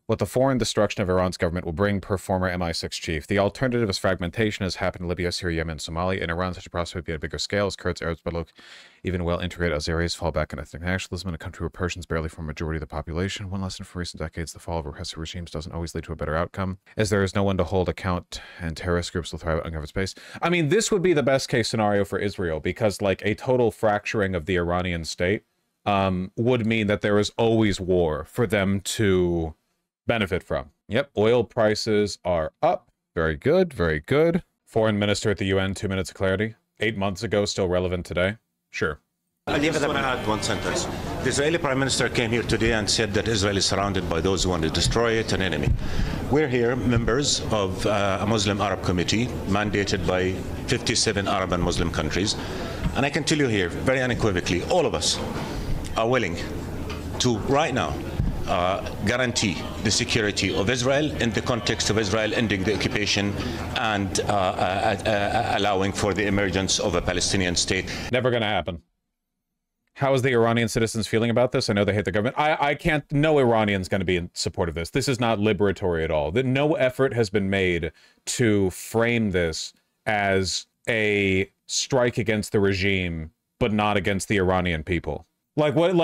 what the foreign destruction of Iran's government will bring per former MI6 chief. The alternative is fragmentation, as happened in Libya, Syria, Yemen, and Somalia. In Iran, such a process would be at a bigger scale, as Kurds, Arabs, Baluch, even well-integrated Azeris fall back in ethnic nationalism in a country where Persians barely form a majority of the population. One lesson from recent decades, the fall of repressive regimes doesn't always lead to a better outcome, as there is no one to hold account, and terrorist groups will thrive out uncovered space. I mean, this would be the best-case scenario for Israel, because, like, a total fracturing of the Iranian state would mean that there is always war for them to benefit from. Yep, oil prices are up. Very good, very good. Foreign minister at the UN, 2 minutes of clarity. 8 months ago, still relevant today? Sure. I just want to add one sentence. The Israeli Prime Minister came here today and said that Israel is surrounded by those who want to destroy it, an enemy. We're here, members of a Muslim Arab committee, mandated by 57 Arab and Muslim countries. And I can tell you here, very unequivocally, all of us are willing to, right now, guarantee the security of Israel in the context of Israel ending the occupation and allowing for the emergence of a Palestinian state. Never going to happen. How is the Iranian citizens feeling about this? I know they hate the government. I can't, no Iranian's going to be in support of this. This is not liberatory at all. No effort has been made to frame this as a strike against the regime, but not against the Iranian people. I don't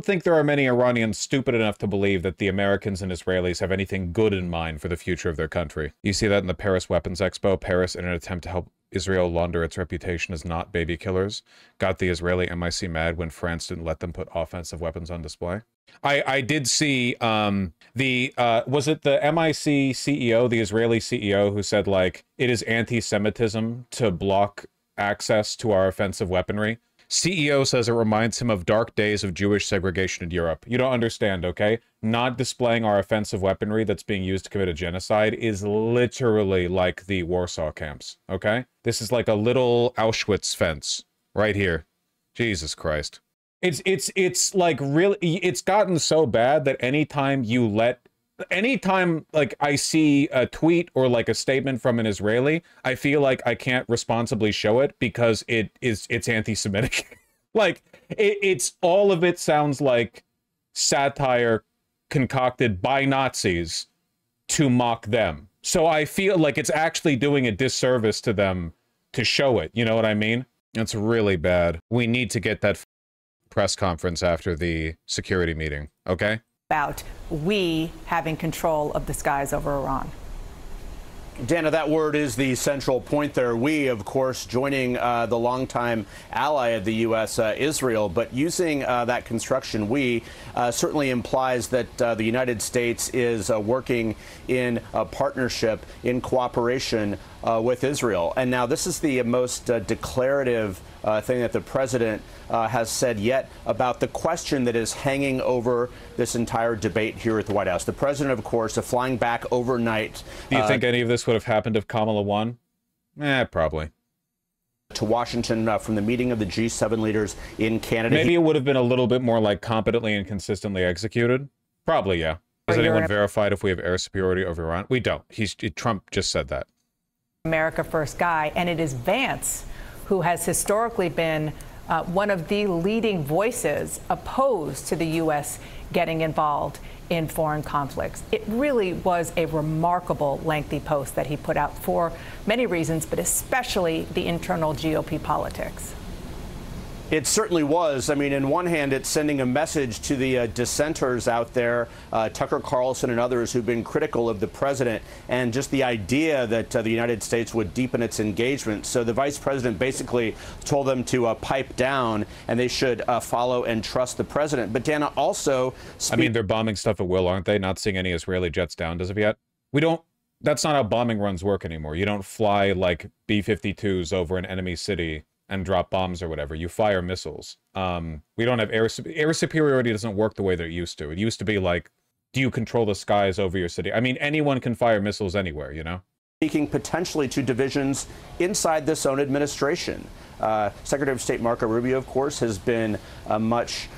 think there are many Iranians stupid enough to believe that the Americans and Israelis have anything good in mind for the future of their country. You see that in the Paris Weapons Expo. Paris, in an attempt to help Israel launder its reputation as not baby killers, got the Israeli MIC mad when France didn't let them put offensive weapons on display. I did see was it the MIC CEO, the Israeli CEO, who said, like, it is anti-Semitism to block access to our offensive weaponry? CEO says it reminds him of dark days of Jewish segregation in Europe. You don't understand, okay? Not displaying our offensive weaponry that's being used to commit a genocide is literally like the Warsaw camps, okay? This is like a little Auschwitz fence right here. Jesus Christ. It's like really, it's gotten so bad that anytime like I see a tweet or like a statement from an Israeli, I feel like I can't responsibly show it because it's anti-Semitic. Like it's all of it sounds like satire concocted by Nazis to mock them. So I feel like it's actually doing a disservice to them to show it. You know what I mean? It's really bad. We need to get that press conference after the security meeting, okay? About we having control of the skies over Iran. Dana, that word is the central point there. We, of course, joining the longtime ally of the U.S., Israel, but using that construction, we certainly implies that the United States is working in a partnership, in cooperation with Israel. And now this is the most declarative thing that the president has said yet about the question that is hanging over this entire debate here at the White House. The president, of course, flying back overnight. Do you think any of this would have happened if Kamala won? Probably. To Washington from the meeting of the G7 leaders in Canada. Maybe it would have been a little bit more like competently and consistently executed. Probably, yeah. Has anyone verified if we have air superiority over Iran? We don't. Trump just said that. America First guy, and it is Vance who has historically been one of the leading voices opposed to the U.S. getting involved in foreign conflicts. It really was a remarkable, lengthy post that he put out for many reasons, but especially the internal GOP politics. It certainly was. I mean, in one hand, it's sending a message to the dissenters out there, Tucker Carlson and others who've been critical of the president, and just the idea that the United States would deepen its engagement. So the vice president basically told them to pipe down, and they should follow and trust the president. But Dana also... I mean, they're bombing stuff at will, aren't they? Not seeing any Israeli jets down as of yet. We don't... That's not how bombing runs work anymore. You don't fly, like, B-52s over an enemy city and drop bombs or whatever. You fire missiles. We don't have air superiority doesn't work the way that it used to. It used to be like, do you control the skies over your city? I mean, anyone can fire missiles anywhere, you know? Speaking potentially to divisions inside this own administration. Secretary of State Marco Rubio, of course, has been much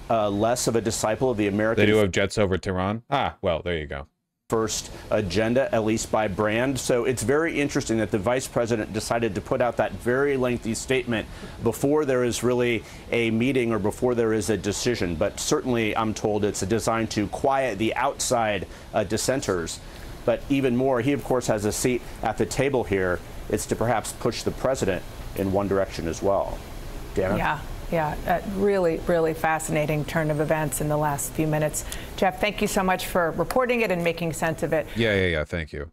less of a disciple of the American... They do have jets over Tehran? Ah, well, there you go. first agenda, at least by brand. So it's very interesting that the vice president decided to put out that very lengthy statement before there is really a meeting or before there is a decision. But certainly, I'm told it's designed to quiet the outside dissenters. But even more, he, of course, has a seat at the table here. It's to perhaps push the president in one direction as well. Dana? Yeah, really, really fascinating turn of events in the last few minutes. Jeff, thank you so much for reporting it and making sense of it. Yeah, thank you.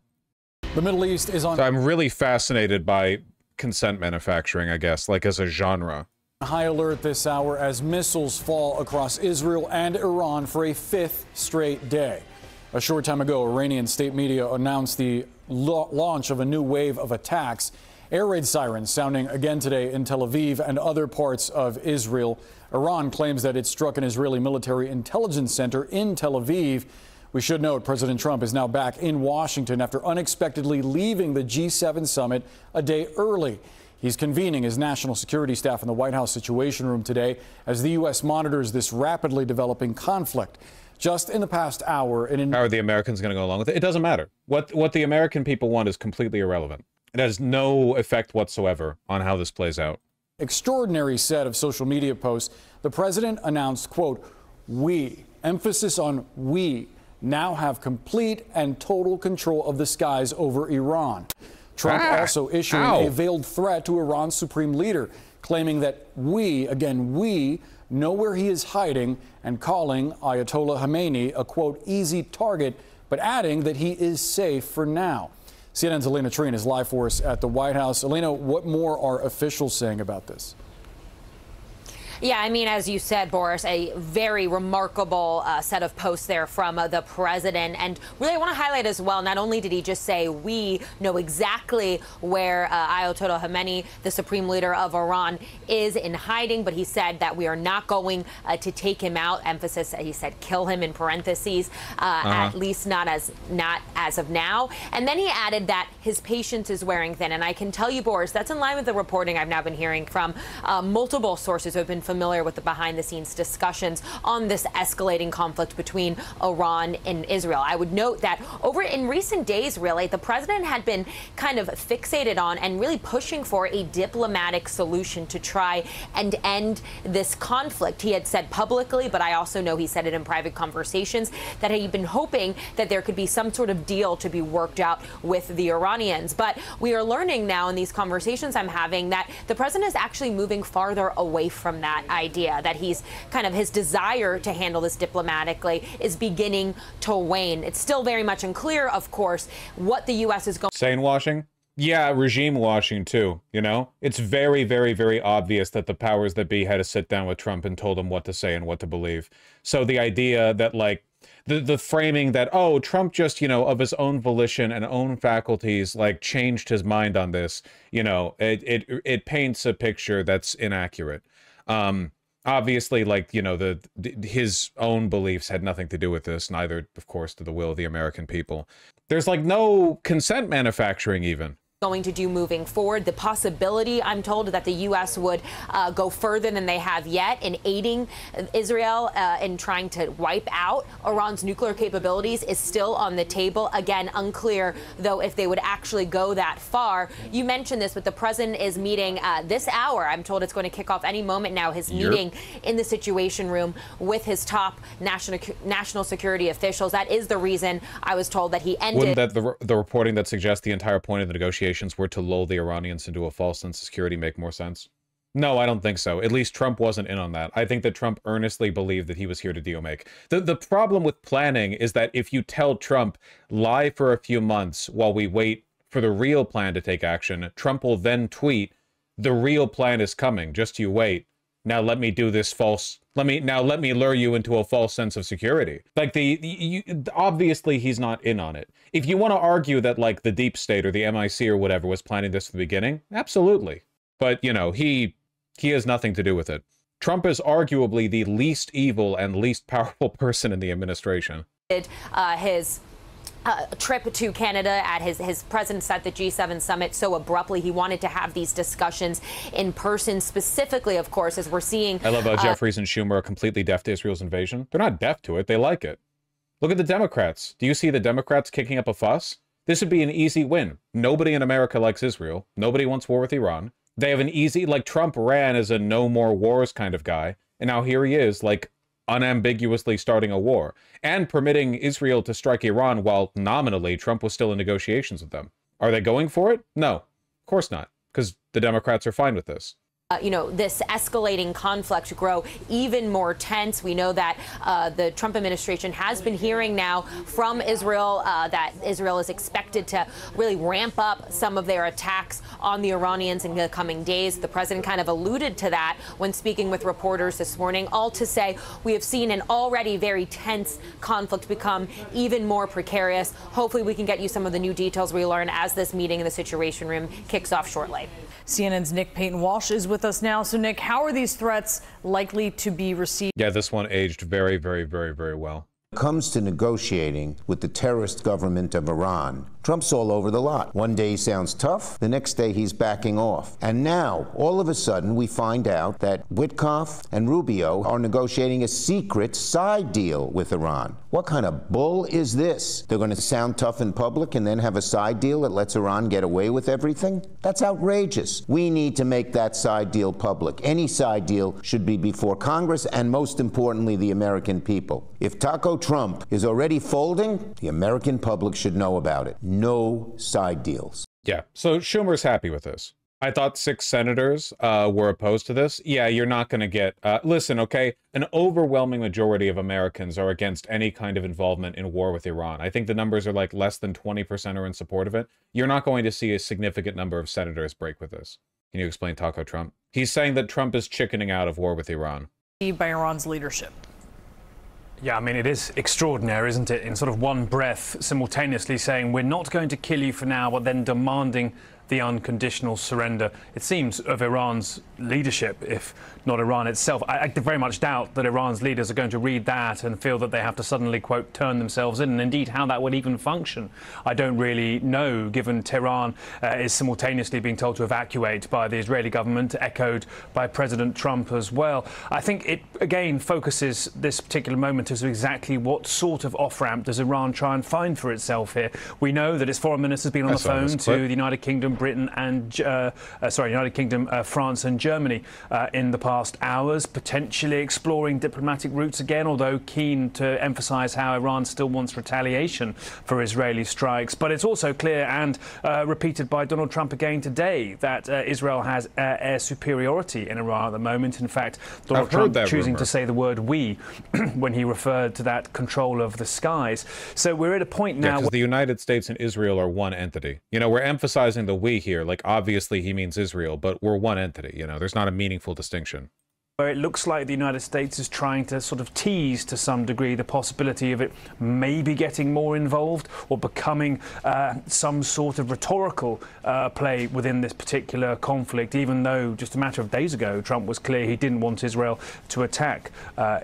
The Middle East is on... So I'm really fascinated by consent manufacturing, I guess, like as a genre. High alert this hour as missiles fall across Israel and Iran for a fifth straight day. A short time ago, Iranian state media announced the launch of a new wave of attacks. Air raid sirens sounding again today in Tel Aviv and other parts of Israel. Iran claims that it struck an Israeli military intelligence center in Tel Aviv. We should note President Trump is now back in Washington after unexpectedly leaving the G7 summit a day early. He's convening his national security staff in the White House Situation Room today as the U.S. monitors this rapidly developing conflict. Just in the past hour... How are the Americans going to go along with it? It doesn't matter. What the American people want is completely irrelevant. It has no effect whatsoever on how this plays out. Extraordinary set of social media posts. The president announced, quote, "We," emphasis on we, now have complete and total control of the skies over Iran. Trump also issuing a veiled threat to Iran's supreme leader, claiming that we, again, we, know where he is hiding and calling Ayatollah Khamenei a, quote, easy target, but adding that he is safe for now. CNN's Elena Treen is live for us at the White House. Elena, what more are officials saying about this? Yeah, I mean, as you said, Boris, a very remarkable set of posts there from the president. And really, I want to highlight as well, not only did he just say we know exactly where Ayatollah Khamenei, the supreme leader of Iran, is in hiding, but he said that we are not going to take him out. Emphasis, he said, kill him in parentheses, at least not as of now. And then he added that his patience is wearing thin. And I can tell you, Boris, that's in line with the reporting I've now been hearing from multiple sources who have been familiar with the behind-the-scenes discussions on this escalating conflict between Iran and Israel. I would note that over in recent days, really, the president had been kind of fixated on and really pushing for a diplomatic solution to try and end this conflict. He had said publicly, but I also know he said it in private conversations, that he'd been hoping that there could be some sort of deal to be worked out with the Iranians. But we are learning now in these conversations I'm having that the president is actually moving farther away from that idea, that he's kind of his desire to handle this diplomatically is beginning to wane. It's still very much unclear, of course, what the U.S. is going. Sane washing? Yeah, regime washing too, you know? It's very, very, very obvious that the powers that be had to sit down with Trump and told him what to say and what to believe. So the idea that, like, the framing that, oh, Trump just, you know, of his own volition and own faculties, like, changed his mind on this, you know, it paints a picture that's inaccurate. Obviously, like, you know, his own beliefs had nothing to do with this, neither, of course, to the will of the American people. There's, like, no consent manufacturing even. Going to do moving forward. The possibility, I'm told, that the U.S. would go further than they have yet in aiding Israel in trying to wipe out Iran's nuclear capabilities is still on the table. Again, unclear, though, if they would actually go that far. You mentioned this, but the president is meeting this hour. I'm told it's going to kick off any moment now, his meeting in the Situation Room with his top national security officials. That is the reason I was told that he ended. Wouldn't that the reporting that suggests the entire point of the negotiations were to lull the Iranians into a false sense of security make more sense? No, I don't think so. At least Trump wasn't in on that. I think that Trump earnestly believed that he was here to deal make. The problem with planning is that if you tell Trump, lie for a few months while we wait for the real plan to take action, Trump will then tweet, the real plan is coming, just you wait. Now let me do this false, let me lure you into a false sense of security. Like, obviously he's not in on it. If you want to argue that, like, the deep state or the MI6 or whatever was planning this from the beginning, absolutely. But, you know, he has nothing to do with it. Trump is arguably the least evil and least powerful person in the administration. His trip to Canada at his presence at the G7 summit so abruptly. He wanted to have these discussions in person, specifically, of course, as we're seeing. I love how Jeffries and Schumer are completely deaf to Israel's invasion. They're not deaf to it. They like it. Look at the Democrats. Do you see the Democrats kicking up a fuss? This would be an easy win. Nobody in America likes Israel. Nobody wants war with Iran. They have an easy, like Trump ran as a no more wars kind of guy. And now here he is, like unambiguously starting a war and permitting Israel to strike Iran while nominally Trump was still in negotiations with them. Are they going for it? No, of course not, because the Democrats are fine with this. This escalating conflict grow even more tense. We know that the Trump administration has been hearing now from Israel that Israel is expected to really ramp up some of their attacks on the Iranians in the coming days. The president kind of alluded to that when speaking with reporters this morning, all to say we have seen an already very tense conflict become even more precarious. Hopefully we can get you some of the new details we learn as this meeting in the Situation Room kicks off shortly. CNN's Nick Payton-Walsh is with us now. So, Nick, how are these threats likely to be received? Yeah, this one aged very, very, very, very well. Comes to negotiating with the terrorist government of Iran, Trump's all over the lot. One day he sounds tough, the next day he's backing off. And now, all of a sudden, we find out that Witkoff and Rubio are negotiating a secret side deal with Iran. What kind of bull is this? They're going to sound tough in public and then have a side deal that lets Iran get away with everything? That's outrageous. We need to make that side deal public. Any side deal should be before Congress and, most importantly, the American people. If Taco Trump is already folding, the American public should know about it. No side deals. Yeah, so Schumer's happy with this. I thought 6 senators were opposed to this. Yeah, you're not going to get... listen, okay? An overwhelming majority of Americans are against any kind of involvement in war with Iran. I think the numbers are like less than 20% are in support of it. You're not going to see a significant number of senators break with this. Can you explain Taco Trump? He's saying that Trump is chickening out of war with Iran. By Iran's leadership. Yeah, I mean, it is extraordinary, isn't it? In sort of one breath, simultaneously saying, we're not going to kill you for now, but then demanding the unconditional surrender, it seems, of Iran's leadership, if not Iran itself. I very much doubt that Iran's leaders are going to read that and feel that they have to suddenly, quote, turn themselves in. And indeed, how that would even function, I don't really know, given Tehran is simultaneously being told to evacuate by the Israeli government, echoed by President Trump as well. I think it, again, focuses this particular moment as to exactly what sort of off-ramp does Iran try and find for itself here. We know that its foreign minister has been on the phone to the United Kingdom, Britain and United Kingdom, France and Germany in the past hours, potentially exploring diplomatic routes again, although keen to emphasize how Iran still wants retaliation for Israeli strikes. But it's also clear and repeated by Donald Trump again today that Israel has air superiority in Iran at the moment. In fact, Donald Trump choosing to say the word "we" when he referred to that control of the skies. So we're at a point now because the United States and Israel are one entity. You know, we're emphasizing the "we" here. Like, obviously he means Israel, but we're one entity. You know, there's not a meaningful distinction. Where it looks like the United States is trying to sort of tease to some degree the possibility of it maybe getting more involved or becoming some sort of rhetorical play within this particular conflict, even though just a matter of days ago Trump was clear he didn't want Israel to attack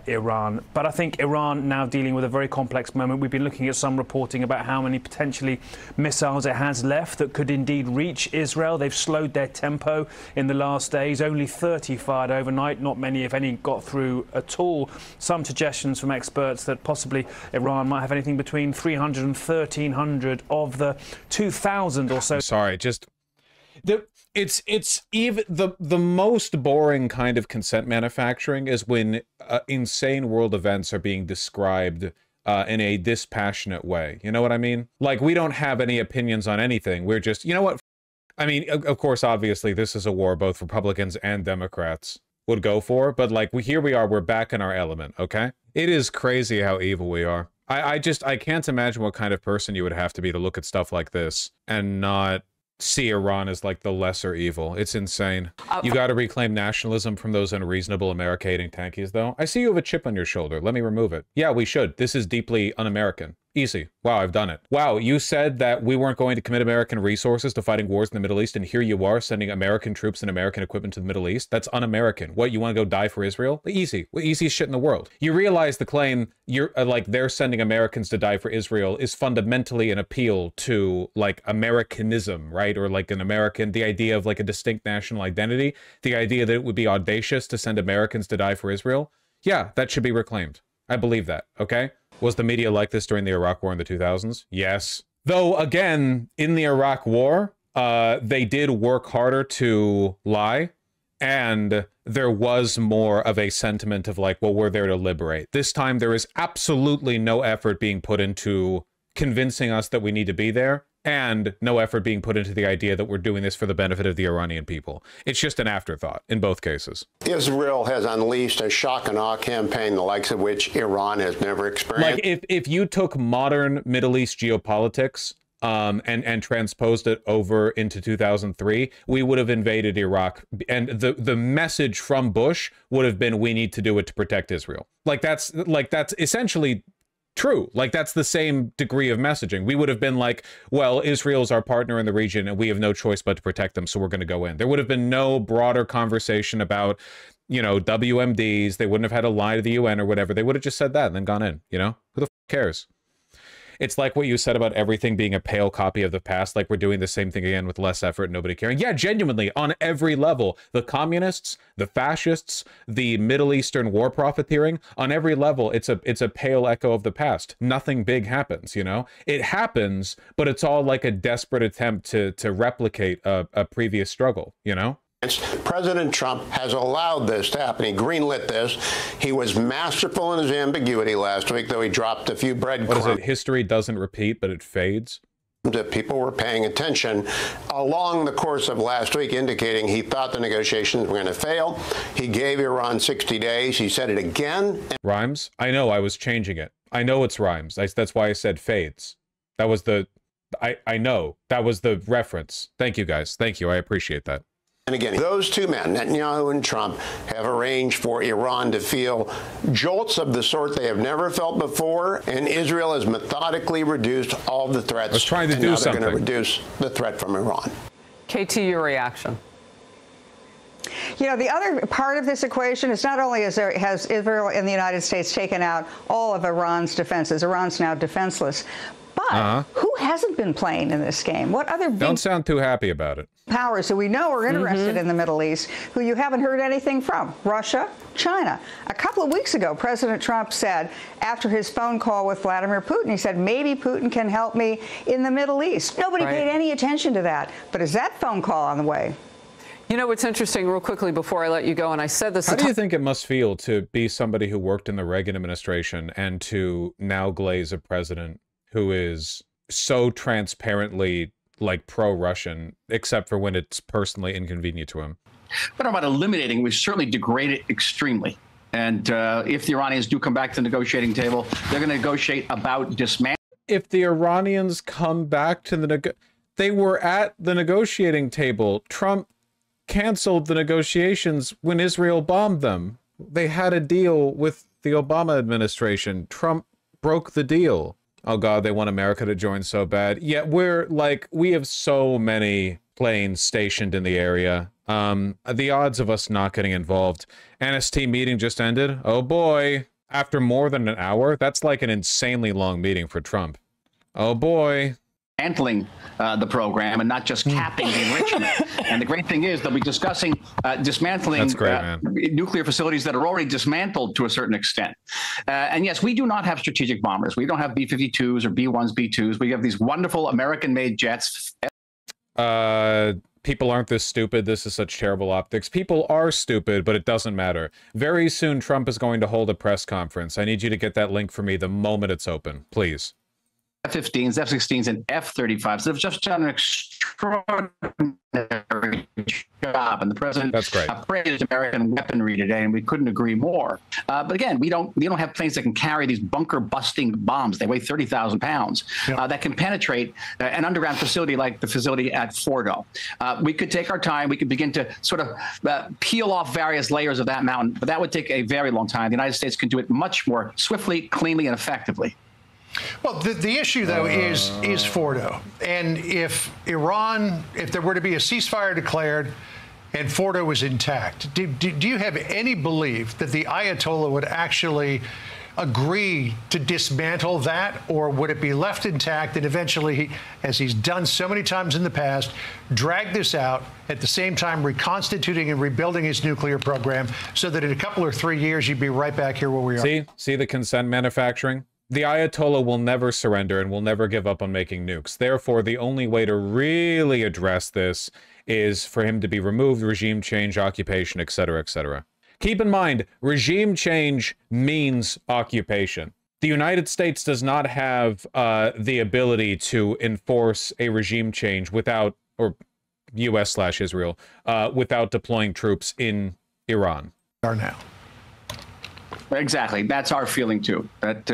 Iran. But I think Iran now dealing with a very complex moment. We've been looking at some reporting about how many potentially missiles it has left that could indeed reach Israel. They've slowed their tempo in the last days, only 30 fired overnight, not many, if any, got through at all. Some suggestions from experts that possibly Iran might have anything between 300 and 1,300 of the 2,000 or so. Sorry, just it's even the most boring kind of consent manufacturing is when insane world events are being described in a dispassionate way. You know what I mean? Like, we don't have any opinions on anything. We're just, you know what? I mean, of course, obviously, this is a war both Republicans and Democrats would go for, but like here we are, we're back in our element, okay? It is crazy how evil we are. I can't imagine what kind of person you would have to be to look at stuff like this and not see Iran as like the lesser evil. It's insane. You got to reclaim nationalism from those unreasonable America-hating tankies, though. I see you have a chip on your shoulder. Let me remove it. Yeah, we should. This is deeply un-American. Easy. Wow, I've done it. Wow, you said that we weren't going to commit American resources to fighting wars in the Middle East, and here you are sending American troops and American equipment to the Middle East? That's un-American. What, you want to go die for Israel? Easy. Easiest shit in the world. You realize the claim you're like they're sending Americans to die for Israel is fundamentally an appeal to like Americanism, right? Or like the idea of like a distinct national identity, the idea that it would be audacious to send Americans to die for Israel. Yeah, that should be reclaimed. I believe that, okay? Was the media like this during the Iraq War in the 2000s? Yes. Though, again, in the Iraq War, they did work harder to lie, and there was more of a sentiment of like, well, we're there to liberate. This time, there is absolutely no effort being put into convincing us that we need to be there, and no effort being put into the idea that we're doing this for the benefit of the Iranian people. It's just an afterthought in both cases. Israel has unleashed a shock and awe campaign, the likes of which Iran has never experienced. Like, if you took modern Middle East geopolitics and transposed it over into 2003, we would have invaded Iraq. And the message from Bush would have been, we need to do it to protect Israel. That's essentially true. Like, that's the same degree of messaging. We would have been like, well, Israel's our partner in the region and we have no choice but to protect them, so we're going to go in. There would have been no broader conversation about, you know, WMDs. They wouldn't have had to lie to the UN or whatever. They would have just said that and then gone in, you know? Who the f cares? It's like what you said about everything being a pale copy of the past, like we're doing the same thing again with less effort, nobody caring. Yeah, genuinely, on every level. The communists, the fascists, the Middle Eastern war profiteering, on every level, it's a pale echo of the past. Nothing big happens, you know? It happens, but it's all like a desperate attempt to replicate a previous struggle, you know? President Trump has allowed this to happen. He greenlit this. He was masterful in his ambiguity last week, though he dropped a few breadcrumbs. What is it? History doesn't repeat, but it fades? That people were paying attention along the course of last week, indicating he thought the negotiations were going to fail. He gave Iran 60 days. He said it again. Rhymes? I know, I was changing it. I know it's rhymes. That's why I said fades. That was the... I know. That was the reference. Thank you, guys. Thank you. I appreciate that. And again, those two men, Netanyahu and Trump, have arranged for Iran to feel jolts of the sort they have never felt before, and Israel has methodically reduced all the threats. I was trying to do something. They're going to reduce the threat from Iran. KT, your reaction? You know, the other part of this equation is not only has Israel and the United States taken out all of Iran's defenses, Iran's now defenseless, but who hasn't been playing in this game? What other big... Don't sound too happy about it. ...powers who we know are interested in the Middle East, who you haven't heard anything from? Russia, China. A couple of weeks ago, President Trump said, after his phone call with Vladimir Putin, he said, maybe Putin can help me in the Middle East. Nobody paid any attention to that. But is that phone call on the way? You know, what's interesting, real quickly before I let you go, and I said this... How do you think it must feel to be somebody who worked in the Reagan administration and to now glaze a president who is so transparently, like, pro-Russian, except for when it's personally inconvenient to him? But about eliminating, we certainly degrade it extremely. And if the Iranians do come back to the negotiating table, they're going to negotiate about dismantling. If the Iranians come back to the they were at the negotiating table. Trump canceled the negotiations when Israel bombed them. They had a deal with the Obama administration. Trump broke the deal. Oh God, they want America to join so bad. Yet we're like, we have so many planes stationed in the area. The odds of us not getting involved. NST meeting just ended. Oh boy. After more than an hour? That's like an insanely long meeting for Trump. Oh boy. Dismantling the program and not just capping the enrichment. And the great thing is they'll be discussing dismantling nuclear facilities that are already dismantled to a certain extent. And yes, we do not have strategic bombers. We don't have B-52s or B-1s, B-2s. We have these wonderful American-made jets. People aren't this stupid. This is such terrible optics. People are stupid, but it doesn't matter. Very soon, Trump is going to hold a press conference. I need you to get that link for me the moment it's open, please. F-15s, F-16s, and F-35s. They've just done an extraordinary job, and the president praised American weaponry today, and we couldn't agree more. But again, we don't have planes that can carry these bunker-busting bombs. They weigh 30,000 pounds that can penetrate an underground facility like the facility at Fordo. We could take our time. We could begin to sort of peel off various layers of that mountain, but that would take a very long time. The United States can do it much more swiftly, cleanly, and effectively. Well, the issue, though, is Fordo. And if there were to be a ceasefire declared and Fordo was intact, do you have any belief that the Ayatollah would actually agree to dismantle that, or would it be left intact and eventually, as he's done so many times in the past, drag this out, at the same time reconstituting and rebuilding his nuclear program so that in a couple or 3 years you'd be right back here where we are? See the consent manufacturing? the Ayatollah will never surrender and will never give up on making nukes. Therefore, the only way to really address this is for him to be removed, regime change, occupation, etc., etc. Keep in mind, regime change means occupation. The United States does not have the ability to enforce a regime change without, or U.S./Israel, without deploying troops in Iran. Are now. Exactly. That's our feeling, too, that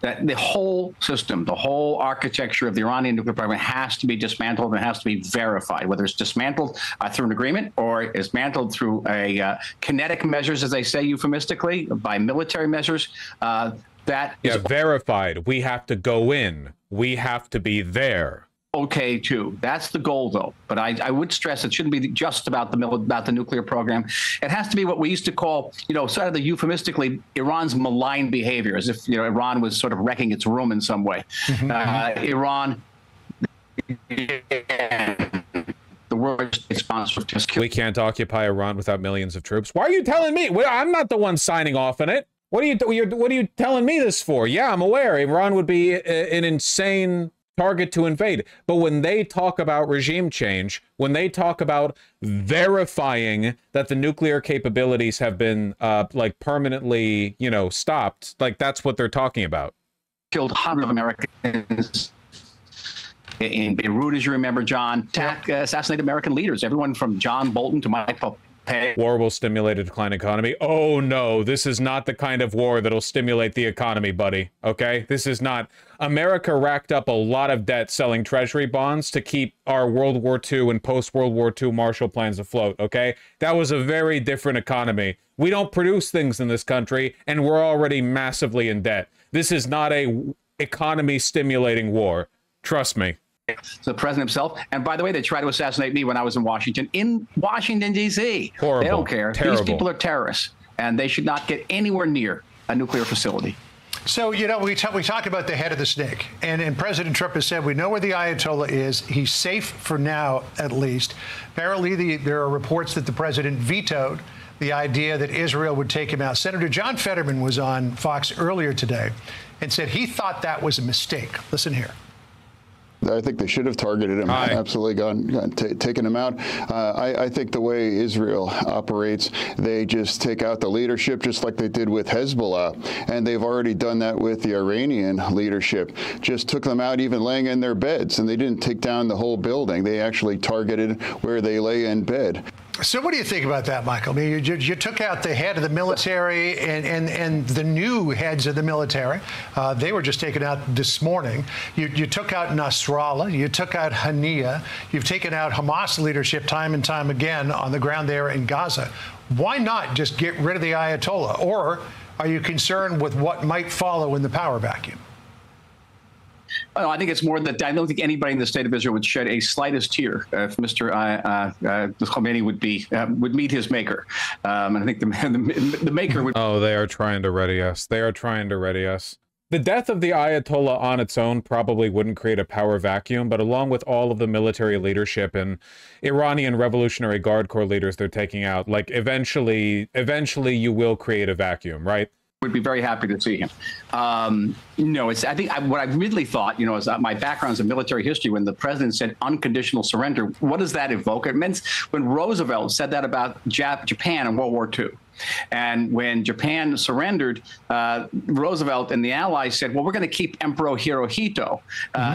that the whole system, the whole architecture of the Iranian nuclear program has to be dismantled and has to be verified, whether it's dismantled through an agreement or dismantled through a kinetic measures, as they say euphemistically, by military measures. That is verified. We have to go in. We have to be there. Okay, too. That's the goal, though. But I would stress it shouldn't be just about the nuclear program. It has to be what we used to call, sort of the euphemistically Iran's malign behavior, as if Iran was sort of wrecking its room in some way. Iran. The world is sponsor of just we can't occupy Iran without millions of troops. Why are you telling me? I'm not the one signing off on it. What are you telling me this for? Yeah, I'm aware Iran would be an insane target to invade. But when they talk about regime change, when they talk about verifying that the nuclear capabilities have been like permanently, stopped, like that's what they're talking about. Killed hundreds of Americans in Beirut, as you remember, John. Assassinated American leaders, everyone from John Bolton to Mike Pompeo. War will stimulate a decline economy. Oh no, this is not the kind of war that'll stimulate the economy, buddy. Okay? This is not. America racked up a lot of debt selling treasury bonds to keep our World War II and post-World War II Marshall Plans afloat, okay? That was a very different economy. We don't produce things in this country, and we're already massively in debt. This is not a economy-stimulating war. Trust me. The president himself. And by the way, they tried to assassinate me when I was in Washington, D.C. Horrible. They don't care. Terrible. These people are terrorists, and they should not get anywhere near a nuclear facility. So, we talk about the head of the snake, and President Trump has said we know where the Ayatollah is. He's safe for now, at least. Apparently, there are reports that the president vetoed the idea that Israel would take him out. Senator John Fetterman was on Fox earlier today and said he thought that was a mistake. Listen here. I think they should have targeted him, absolutely taken him out. I think the way Israel operates, they just take out the leadership just like they did with Hezbollah. And they've already done that with the Iranian leadership. Just took them out even laying in their beds. And they didn't take down the whole building. They actually targeted where they lay in bed. So what do you think about that, Michael? I mean, you took out the head of the military and the new heads of the military. They were just taken out this morning. You took out Nasrallah. You took out Haniyeh. You've taken out Hamas leadership time and time again on the ground there in Gaza. Why not just get rid of the Ayatollah? Or are you concerned with what might follow in the power vacuum? I think it's more that I don't think anybody in the state of Israel would shed a slightest tear if Mr. Khomeini would meet his maker. I think the maker would. Oh, they are trying to ready us. They are trying to ready us. The death of the Ayatollah on its own probably wouldn't create a power vacuum, but along with all of the military leadership and Iranian Revolutionary Guard Corps leaders they're taking out, like eventually you will create a vacuum, right? Would be very happy to see him. I think what I really thought, is my background is in military history. When the president said unconditional surrender, what does that evoke? It meant when Roosevelt said that about Japan in World War II. And when Japan surrendered, Roosevelt and the Allies said, well, we're going to keep Emperor Hirohito,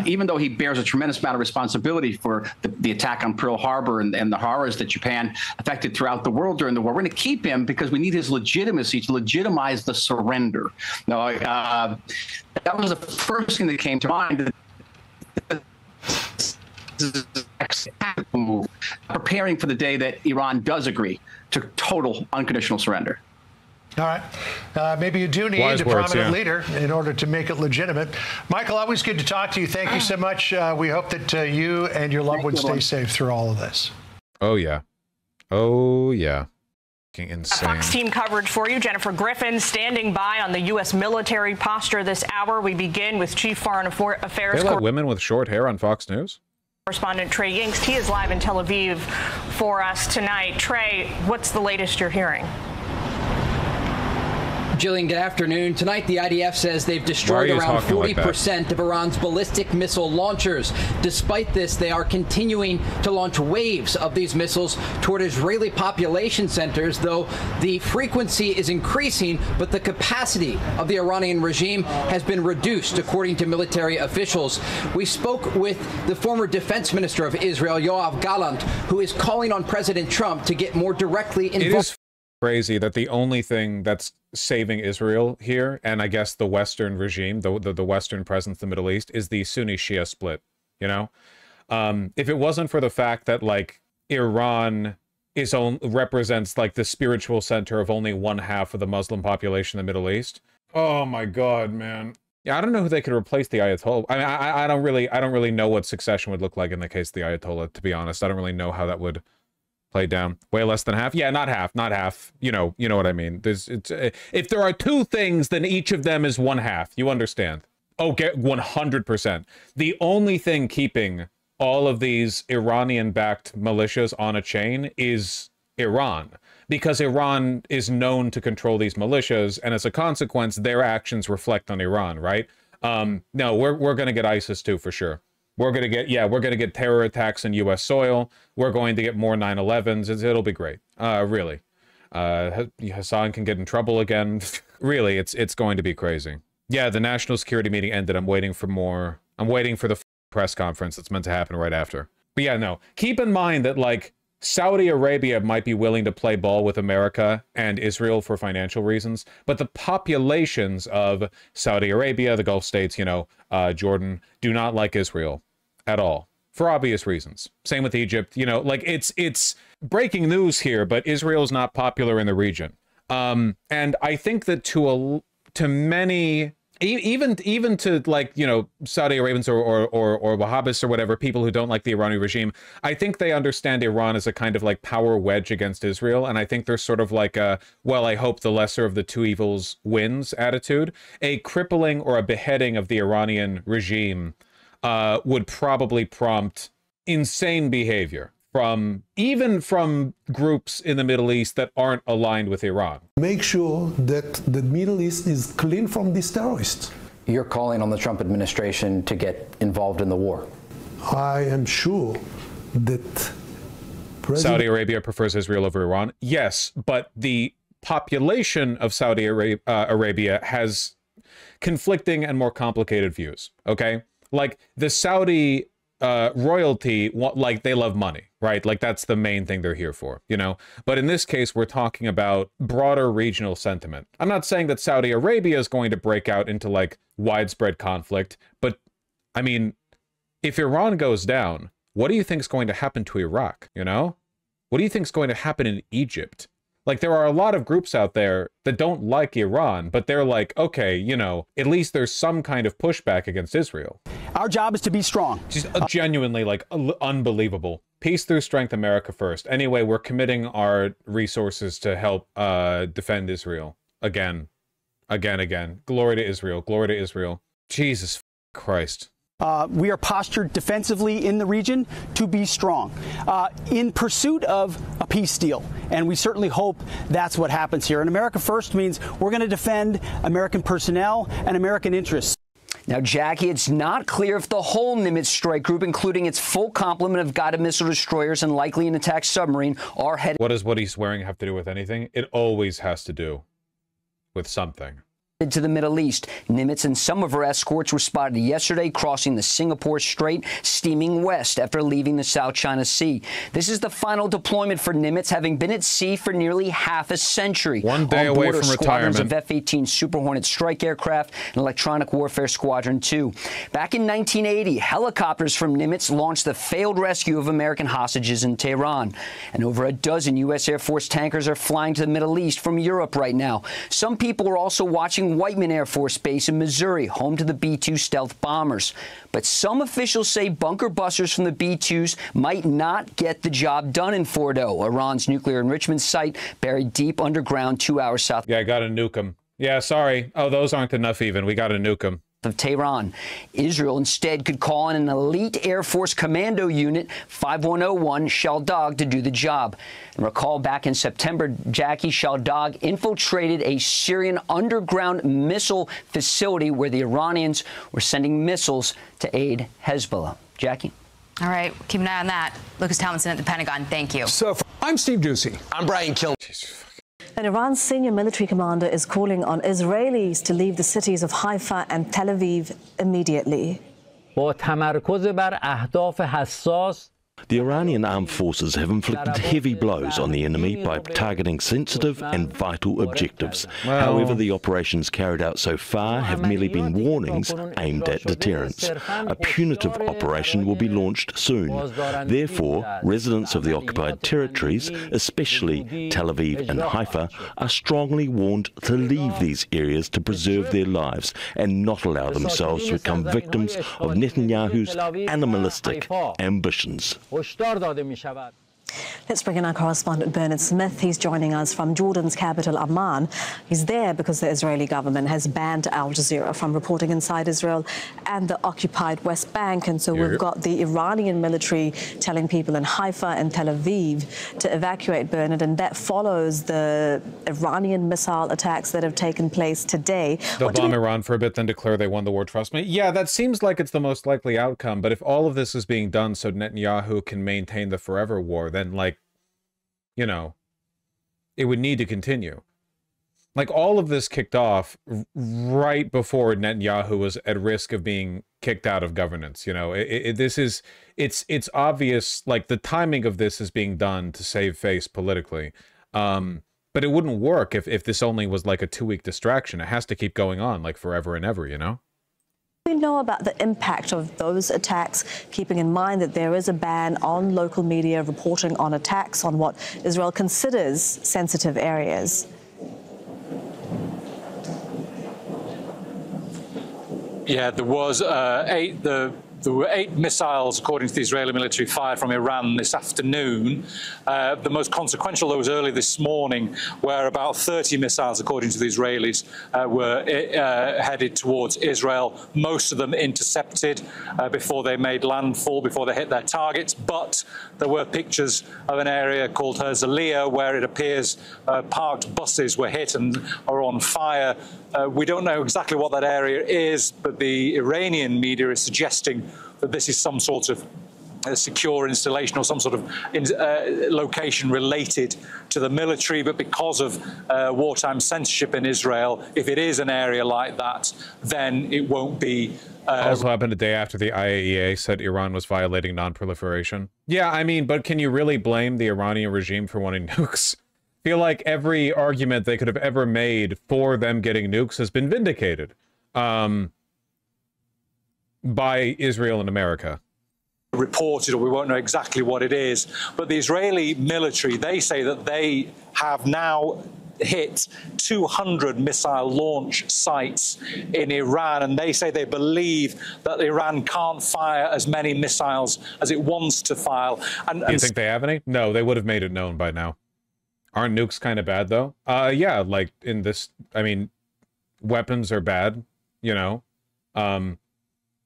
even though he bears a tremendous amount of responsibility for the attack on Pearl Harbor and the horrors that Japan affected throughout the world during the war. We're going to keep him because we need his legitimacy to legitimize the surrender. Now, that was the first thing that came to mind. Preparing for the day that Iran does agree to total unconditional surrender. All right. Maybe you do need a prominent leader in order to make it legitimate. Michael, always good to talk to you. Thank you so much. We hope that you and your loved ones stay safe through all of this. Oh, yeah. Oh, yeah. Insane. Fox team coverage for you. Jennifer Griffin standing by on the U.S. military posture this hour. We begin with Chief Foreign Affairs. They let women with short hair on Fox News? Correspondent Trey Yingst. He is live in Tel Aviv for us tonight. Trey, what's the latest you're hearing? Jillian, good afternoon. Tonight, the IDF says they've destroyed around 40% of Iran's ballistic missile launchers. Despite this, they are continuing to launch waves of these missiles toward Israeli population centers, though the frequency is increasing, but the capacity of the Iranian regime has been reduced, according to military officials. We spoke with the former defense minister of Israel, Yoav Gallant, who is calling on President Trump to get more directly involved. It is crazy that the only thing that's saving Israel here, and I guess the Western regime, the Western presence in the Middle East, is the Sunni-Shia split, you know? If it wasn't for the fact that, like, Iran represents, like, the spiritual center of only 1/2 of the Muslim population in the Middle East. Oh my God, man. Yeah, I don't know who they could replace the Ayatollah. I mean, I don't really know what succession would look like in the case of the Ayatollah, to be honest. I don't really know how that would play down. Way less than half? Yeah, not half. You know what I mean. If there are two things, then each of them is 1/2. You understand? Okay, 100%. The only thing keeping all of these Iranian-backed militias on a chain is Iran, because Iran is known to control these militias, and as a consequence, their actions reflect on Iran, right? No, we're going to get ISIS too, for sure. We're going to get terror attacks in U.S. soil. We're going to get more 9/11s. It'll be great. Really. Hassan can get in trouble again. Really, it's going to be crazy. Yeah, the national security meeting ended. I'm waiting for more. I'm waiting for the press conference that's meant to happen right after. But yeah, no. Keep in mind that, like, Saudi Arabia might be willing to play ball with America and Israel for financial reasons, but the populations of Saudi Arabia, the Gulf states, Jordan, do not like Israel at all, for obvious reasons. Same with Egypt. Like, it's breaking news here, but Israel's not popular in the region. And I think that to many, even to, like, Saudi Arabians or Wahhabists or whatever, people who don't like the Iranian regime, I think they understand Iran as a kind of, like, power wedge against Israel. And I think there's sort of like a, well, I hope the lesser of the two evils wins attitude. A crippling or a beheading of the Iranian regime would probably prompt insane behavior even from groups in the Middle East that aren't aligned with Iran. Make sure that the Middle East is clean from these terrorists. You're calling on the Trump administration to get involved in the war. I am sure that Saudi Arabia prefers Israel over Iran. Yes, but the population of Saudi Arabia has conflicting and more complicated views, okay? Like, the Saudi royalty, like, they love money, right? Like, that's the main thing they're here for, But in this case, we're talking about broader regional sentiment. I'm not saying that Saudi Arabia is going to break out into, like, widespread conflict, but, I mean, if Iran goes down, what do you think is going to happen to Iraq, What do you think is going to happen in Egypt? Like, there are a lot of groups out there that don't like Iran, but they're like, okay, at least there's some kind of pushback against Israel. Our job is to be strong. Just genuinely, like, unbelievable. Peace through strength, America first. Anyway, we're committing our resources to help defend Israel. Again. Glory to Israel. Glory to Israel. Jesus Christ. We are postured defensively in the region to be strong in pursuit of a peace deal. And we certainly hope that's what happens here. And America First means we're going to defend American personnel and American interests. Now, Jackie, it's not clear if the whole Nimitz strike group, including its full complement of guided missile destroyers and likely an attack submarine, are headed. What does what he's wearing have to do with anything? It always has to do with something. To the Middle East. Nimitz and some of her escorts were spotted yesterday crossing the Singapore Strait, steaming west after leaving the South China Sea. This is the final deployment for Nimitz, having been at sea for nearly half a century. One day away from squadrons retirement. Of F-18 Super Hornet strike aircraft and Electronic Warfare Squadron 2. Back in 1980, helicopters from Nimitz launched the failed rescue of American hostages in Tehran. And over a dozen U.S. Air Force tankers are flying to the Middle East from Europe right now. Some people are also watching Whiteman Air Force Base in Missouri, home to the B-2 stealth bombers. But some officials say bunker busters from the B-2s might not get the job done in Fordo, Iran's nuclear enrichment site buried deep underground 2 hours south. Yeah, I got to nuke them. Yeah, sorry. Oh, those aren't enough even. We got to nuke them. of Tehran. Israel instead could call in an elite Air Force commando unit, 5101 Shaldag, to do the job. And recall back in September, Jackie, Shaldag infiltrated a Syrian underground missile facility where the Iranians were sending missiles to aid Hezbollah. Jackie? All right, keep an eye on that. Lucas Tomlinson at the Pentagon, thank you. So I'm Steve Doocy. I'm Brian Kilmeade. And Iran's senior military commander is calling on Israelis to leave the cities of Haifa and Tel Aviv immediately. با تمرکز بر اهداف حساس The Iranian armed forces have inflicted heavy blows on the enemy by targeting sensitive and vital objectives. However, the operations carried out so far have merely been warnings aimed at deterrence. A punitive operation will be launched soon. Therefore, residents of the occupied territories, especially Tel Aviv and Haifa, are strongly warned to leave these areas to preserve their lives and not allow themselves to become victims of Netanyahu's animalistic ambitions. Let's bring in our correspondent Bernard Smith. He's joining us from Jordan's capital, Amman. He's there because the Israeli government has banned Al Jazeera from reporting inside Israel and the occupied West Bank. And so we've got the Iranian military telling people in Haifa and Tel Aviv to evacuate, Bernard, and that follows the Iranian missile attacks that have taken place today. They'll bomb Iran for a bit, then declare they won the war, trust me. Yeah, that seems like it's the most likely outcome, but if all of this is being done so Netanyahu can maintain the forever war, then, like, you know, it would need to continue. Like, all of this kicked off right before Netanyahu was at risk of being kicked out of governance. You know, it's obvious, like, the timing of this is being done to save face politically. But it wouldn't work if this only was like a 2-week distraction. It has to keep going on, like, forever and ever, you know? We know about the impact of those attacks, keeping in mind that there is a ban on local media reporting on attacks on what Israel considers sensitive areas. Yeah, there were 8 missiles, according to the Israeli military, fired from Iran this afternoon. The most consequential, though, was early this morning, where about 30 missiles, according to the Israelis, were headed towards Israel, most of them intercepted before they made landfall, before they hit their targets. But there were pictures of an area called Herzliya, where it appears parked buses were hit and are on fire. We don't know exactly what that area is, but the Iranian media is suggesting that this is some sort of secure installation or some sort of location related to the military. But because of wartime censorship in Israel, if it is an area like that, then it won't be. Also happened a day after the IAEA said Iran was violating non-proliferation. Yeah, I mean, but can you really blame the Iranian regime for wanting nukes? I feel like every argument they could have ever made for them getting nukes has been vindicated by Israel and America. Reported, or we won't know exactly what it is, but the Israeli military, they say that they have now hit 200 missile launch sites in Iran, and they say they believe that Iran can't fire as many missiles as it wants to fire. Do you think they have any? No, they would have made it known by now. Aren't nukes kind of bad, though? Yeah, like in this, I mean, weapons are bad, you know?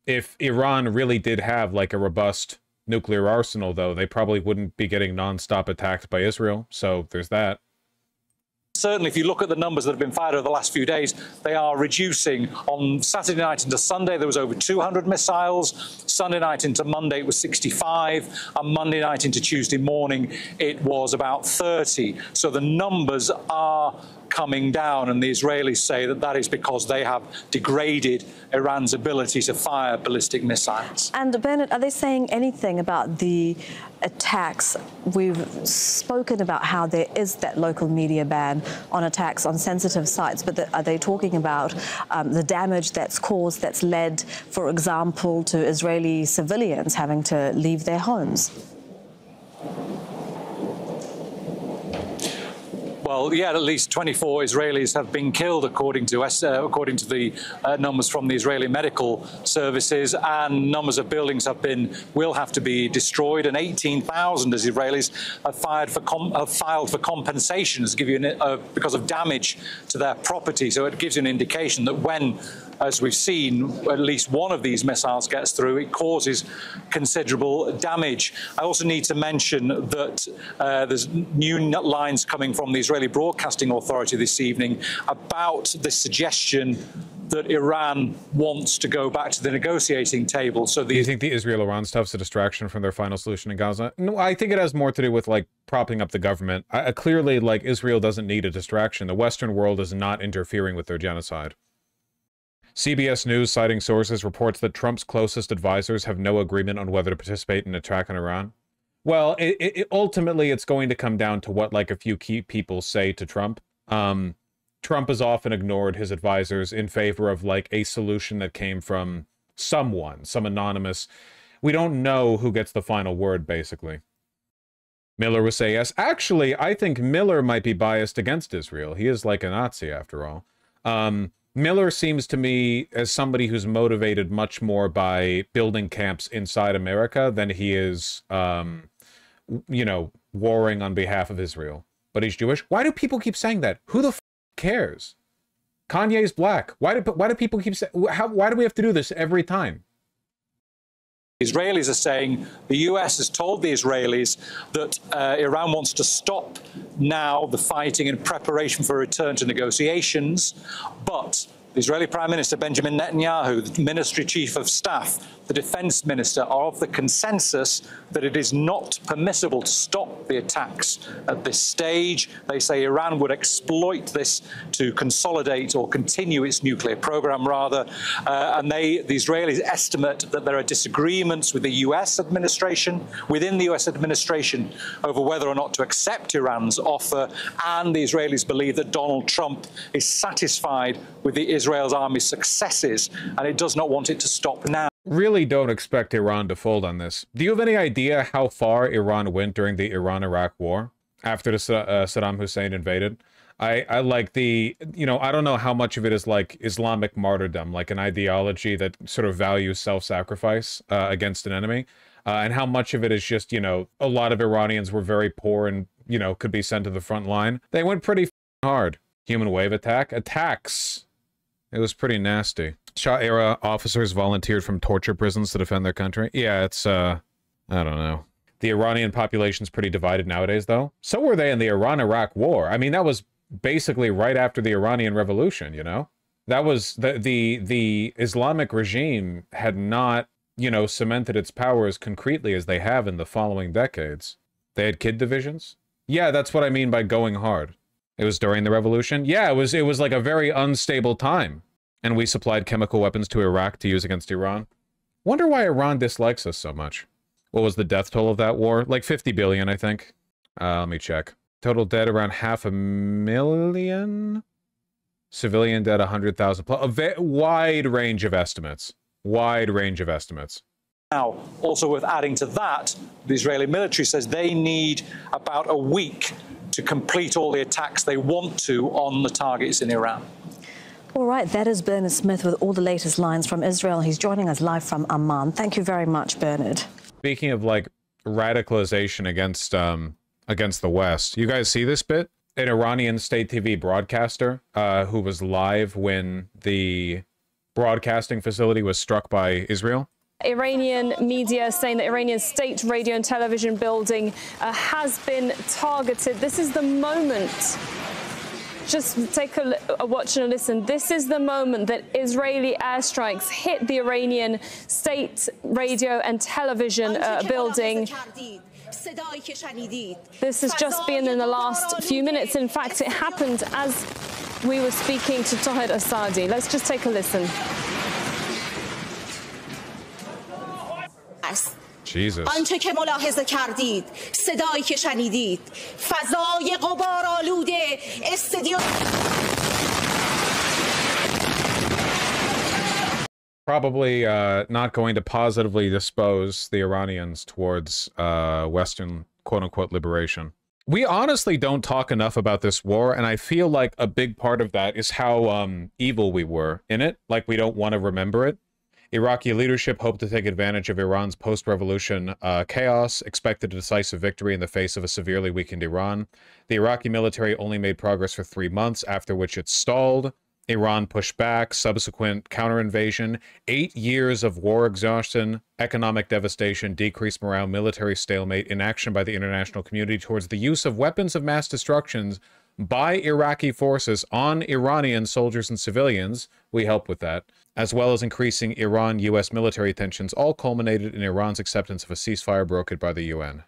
If Iran really did have, like, a robust nuclear arsenal, though, they probably wouldn't be getting non-stop attacked by Israel, so there's that. Certainly, if you look at the numbers that have been fired over the last few days, they are reducing. On Saturday night into Sunday, there was over 200 missiles. Sunday night into Monday, it was 65. And Monday night into Tuesday morning, it was about 30. So the numbers are coming down, and the Israelis say that that is because they have degraded Iran's ability to fire ballistic missiles. And Bernard, are they saying anything about the attacks? We've spoken about how there is that local media ban on attacks on sensitive sites, but are they talking about the damage that's caused, that's led, for example, to Israeli civilians having to leave their homes? Well, yeah, at least 24 Israelis have been killed, according to the numbers from the Israeli medical services, and numbers of buildings will have to be destroyed, and 18,000 Israelis have filed for compensations, because of damage to their property. So it gives you an indication that when as we've seen, at least one of these missiles gets through, it causes considerable damage. I also need to mention that there's new lines coming from the Israeli Broadcasting Authority this evening about the suggestion that Iran wants to go back to the negotiating table. So do you think the Israel-Iran stuff's a distraction from their final solution in Gaza? No, I think it has more to do with, like, propping up the government. Clearly, like, Israel doesn't need a distraction. The Western world is not interfering with their genocide. CBS News, citing sources, reports that Trump's closest advisors have no agreement on whether to participate in an attack on Iran. Well, ultimately, it's going to come down to what, like, a few key people say to Trump. Trump has often ignored his advisors in favor of, like, a solution that came from someone, some anonymous. We don't know who gets the final word, basically. Miller would say yes. Actually, I think Miller might be biased against Israel. He is like a Nazi, after all. Miller seems to me as somebody who's motivated much more by building camps inside America than he is, you know, warring on behalf of Israel. But he's Jewish. Why do people keep saying that? Who the f cares? Kanye's black. Why do people keep saying? Why do we have to do this every time? Israelis are saying the US has told the Israelis that Iran wants to stop now the fighting in preparation for a return to negotiations, but the Israeli Prime Minister Benjamin Netanyahu, the Ministry Chief of Staff, the Defense Minister are of the consensus that it is not permissible to stop the attacks at this stage. They say Iran would exploit this to consolidate or continue its nuclear program, rather. And the Israelis estimate that there are disagreements with the US administration, within the US administration, over whether or not to accept Iran's offer. And the Israelis believe that Donald Trump is satisfied with Israel's army's successes, and it does not want it to stop now. Really don't expect Iran to fold on this. Do you have any idea how far Iran went during the Iran-Iraq war after the Saddam Hussein invaded? I like the, you know, I don't know how much of it is like Islamic martyrdom, like an ideology that sort of values self-sacrifice against an enemy, and how much of it is just, you know, a lot of Iranians were very poor and, you know, could be sent to the front line. They went pretty hard. Human wave attacks. It was pretty nasty. Shah-era officers volunteered from torture prisons to defend their country. Yeah, it's, I don't know. The Iranian population's pretty divided nowadays, though. So were they in the Iran-Iraq war. I mean, that was basically right after the Iranian Revolution, you know? That was, the Islamic regime had not, you know, cemented its power as concretely as they have in the following decades. They had kid divisions. Yeah, that's what I mean by going hard. It was during the revolution. Yeah, it was like a very unstable time. And we supplied chemical weapons to Iraq to use against Iran. Wonder why Iran dislikes us so much. What was the death toll of that war? Like 50 billion, I think. Let me check. Total dead around 500,000. Civilian dead 100,000 plus. A wide range of estimates. Wide range of estimates. Now, also worth adding to that, the Israeli military says they need about a week to complete all the attacks they want to on the targets in Iran. All right, that is Bernard Smith with all the latest lines from Israel. He's joining us live from Amman. Thank you very much, Bernard. Speaking of, like, radicalization against the West, you guys see this bit? An Iranian state TV broadcaster who was live when the broadcasting facility was struck by Israel. Iranian media saying that Iranian state radio and television building has been targeted. This is the moment. Just take a watch and a listen. This is the moment that Israeli airstrikes hit the Iranian state radio and television building. This has just been in the last few minutes. In fact, it happened as we were speaking to Tahir Asadi. Let's just take a listen. Jesus. آنچه که ملاحظه کردید صدایی که شنیدید فضای غبارآلوده استادیوم Probably not going to positively dispose the Iranians towards Western quote-unquote liberation. We honestly don't talk enough about this war, and I feel like a big part of that is how evil we were in it. Like, we don't want to remember it. Iraqi leadership hoped to take advantage of Iran's post-revolution chaos, expected a decisive victory in the face of a severely weakened Iran. The Iraqi military only made progress for 3 months, after which it stalled. Iran pushed back, subsequent counter-invasion, 8 years of war exhaustion, economic devastation, decreased morale, military stalemate, inaction by the international community towards the use of weapons of mass destruction by Iraqi forces on Iranian soldiers and civilians. We help with that, as well as increasing Iran-U.S. military tensions, all culminated in Iran's acceptance of a ceasefire brokered by the UN.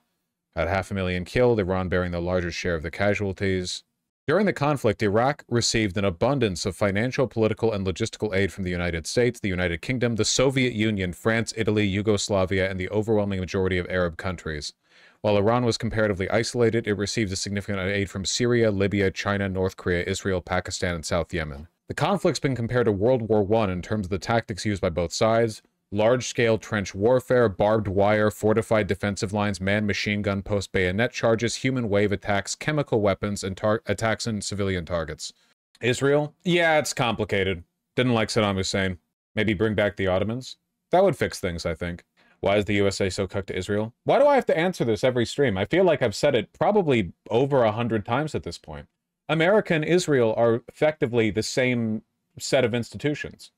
At 500,000 killed, Iran bearing the largest share of the casualties. During the conflict, Iraq received an abundance of financial, political, and logistical aid from the United States, the United Kingdom, the Soviet Union, France, Italy, Yugoslavia, and the overwhelming majority of Arab countries. While Iran was comparatively isolated, it received a significant aid from Syria, Libya, China, North Korea, Israel, Pakistan, and South Yemen. The conflict's been compared to World War I in terms of the tactics used by both sides: large-scale trench warfare, barbed wire, fortified defensive lines, manned machine gun posts, bayonet charges, human wave attacks, chemical weapons, and attacks on civilian targets. Israel? Yeah, it's complicated. Didn't like Saddam Hussein. Maybe bring back the Ottomans? That would fix things, I think. Why is the USA so cucked to Israel? Why do I have to answer this every stream? I feel like I've said it probably over 100 times at this point. America and Israel are effectively the same set of institutions.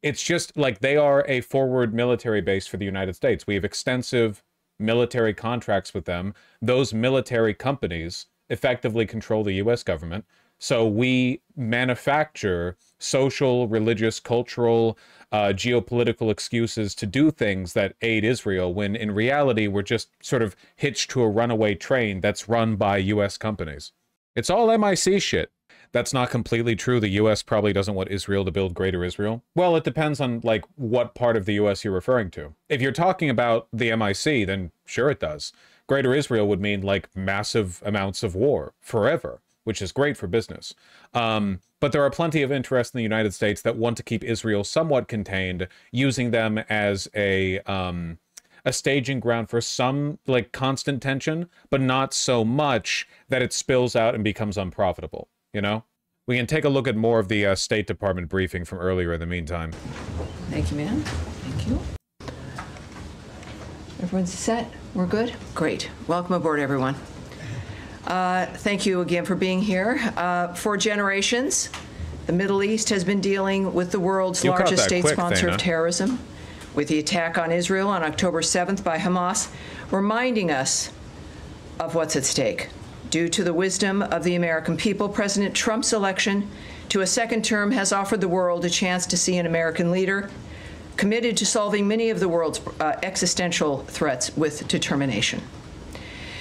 It's just like they are a forward military base for the United States. We have extensive military contracts with them. Those military companies effectively control the U.S. government. So we manufacture social, religious, cultural, geopolitical excuses to do things that aid Israel, when in reality, we're just sort of hitched to a runaway train that's run by U.S. companies. It's all MIC shit. That's not completely true. The U.S. probably doesn't want Israel to build Greater Israel. Well, it depends on, like, what part of the U.S. you're referring to. If you're talking about the MIC, then sure it does. Greater Israel would mean, like, massive amounts of war forever, which is great for business. But there are plenty of interests in the United States that want to keep Israel somewhat contained, using them as a staging ground for some, like, constant tension, but not so much that it spills out and becomes unprofitable. You know, we can take a look at more of the State Department briefing from earlier in the meantime. Thank you, ma'am. Thank you. Everyone's set? We're good? Great. Welcome aboard, everyone. Thank you again for being here. For generations, the Middle East has been dealing with the world's largest state sponsor of terrorism, with the attack on Israel on October 7th by Hamas, reminding us of what's at stake. Due to the wisdom of the American people, President Trump's election to a second term has offered the world a chance to see an American leader committed to solving many of the world's existential threats with determination.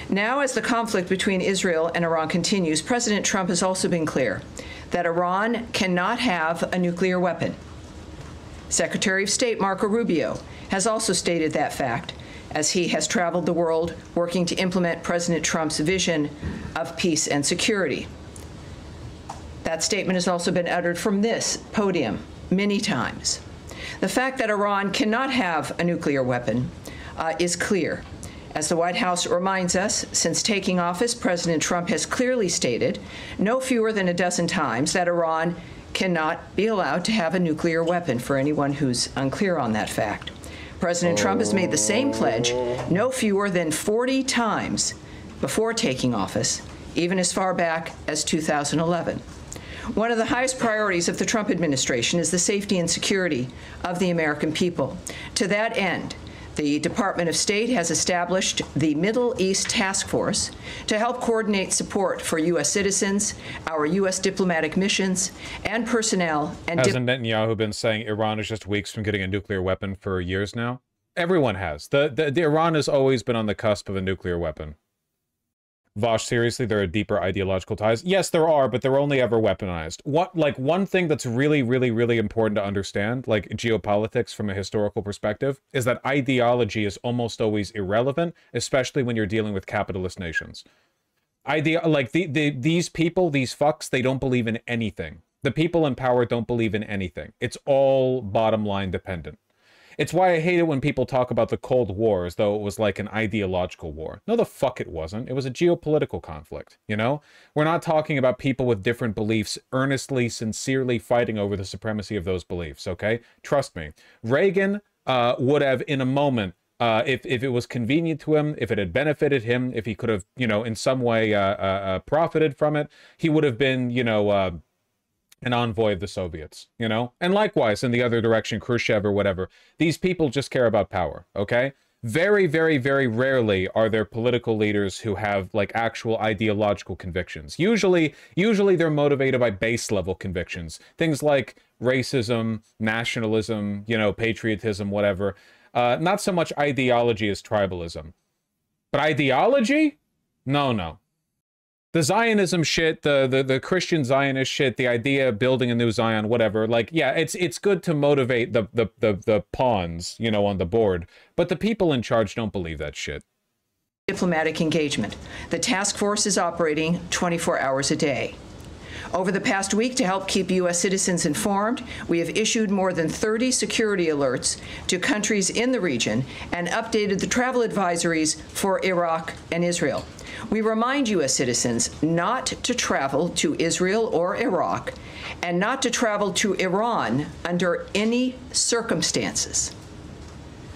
Now, as the conflict between Israel and Iran continues, President Trump has also been clear that Iran cannot have a nuclear weapon. Secretary of State Marco Rubio has also stated that fact, as he has traveled the world working to implement President Trump's vision of peace and security. That statement has also been uttered from this podium many times. The fact that Iran cannot have a nuclear weapon is clear. As the White House reminds us, since taking office, President Trump has clearly stated no fewer than a dozen times that Iran cannot be allowed to have a nuclear weapon, for anyone who's unclear on that fact. President Trump has made the same pledge no fewer than 40 times before taking office, even as far back as 2011. One of the highest priorities of the Trump administration is the safety and security of the American people. To that end, the Department of State has established the Middle East Task Force to help coordinate support for U.S. citizens, our U.S. diplomatic missions, and personnel. And hasn't Netanyahu been saying Iran is just weeks from getting a nuclear weapon for years now? Everyone has. The Iran has always been on the cusp of a nuclear weapon. Vosh, seriously, there are deeper ideological ties? Yes, there are, but they're only ever weaponized. One thing that's really, really, really important to understand, like geopolitics from a historical perspective, is that ideology is almost always irrelevant, especially when you're dealing with capitalist nations. These people, these fucks, they don't believe in anything. The people in power don't believe in anything. It's all bottom line dependent. It's why I hate it when people talk about the Cold War as though it was like an ideological war. No, the fuck it wasn't. It was a geopolitical conflict, you know? We're not talking about people with different beliefs earnestly, sincerely fighting over the supremacy of those beliefs, okay? Trust me. Reagan would have, in a moment, if it was convenient to him, if it had benefited him, if he could have, you know, in some way profited from it, he would have been, you know, an envoy of the Soviets, you know? And likewise, in the other direction, Khrushchev or whatever. These people just care about power, okay? Very, very, very rarely are there political leaders who have, like, actual ideological convictions. Usually they're motivated by base level convictions. Things like racism, nationalism, you know, patriotism, whatever. Not so much ideology as tribalism. But ideology? No. The Zionism shit, the Christian Zionist shit, the idea of building a new Zion, whatever, like, yeah, it's good to motivate the pawns, you know, on the board, but the people in charge don't believe that shit. Diplomatic engagement. The task force is operating 24 hours a day. Over the past week, to help keep U.S. citizens informed, we have issued more than 30 security alerts to countries in the region and updated the travel advisories for Iraq and Israel. We remind U.S. citizens not to travel to Israel or Iraq and not to travel to Iran under any circumstances.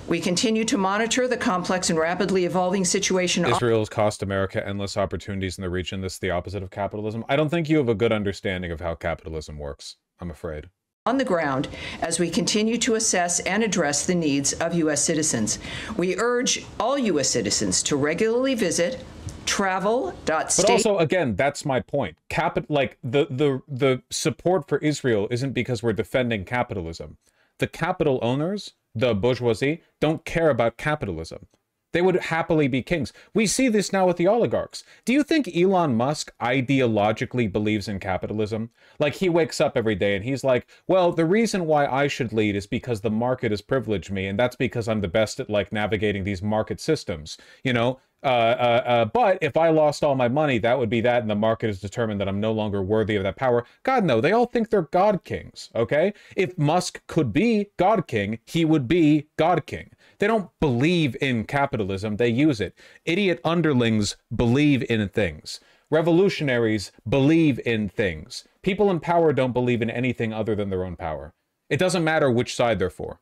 We continue to monitor the complex and rapidly evolving situation. Israel's cost America endless opportunities in the region. This is the opposite of capitalism. I don't think you have a good understanding of how capitalism works, I'm afraid. On the ground as we continue to assess and address the needs of U.S. citizens. We urge all U.S. citizens to regularly visit travel.state. But also, again, that's my point. The support for Israel isn't because we're defending capitalism. The capital owners, the bourgeoisie, don't care about capitalism. They would happily be kings. We see this now with the oligarchs. Do you think Elon Musk ideologically believes in capitalism? Like, he wakes up every day and he's like, well, the reason why I should lead is because the market has privileged me, and that's because I'm the best at, like, navigating these market systems, you know? But if I lost all my money, that would be that, and the market has determined that I'm no longer worthy of that power. God, no, they all think they're God kings, okay? If Musk could be God king, he would be God king. They don't believe in capitalism, they use it. Idiot underlings believe in things. Revolutionaries believe in things. People in power don't believe in anything other than their own power. It doesn't matter which side they're for.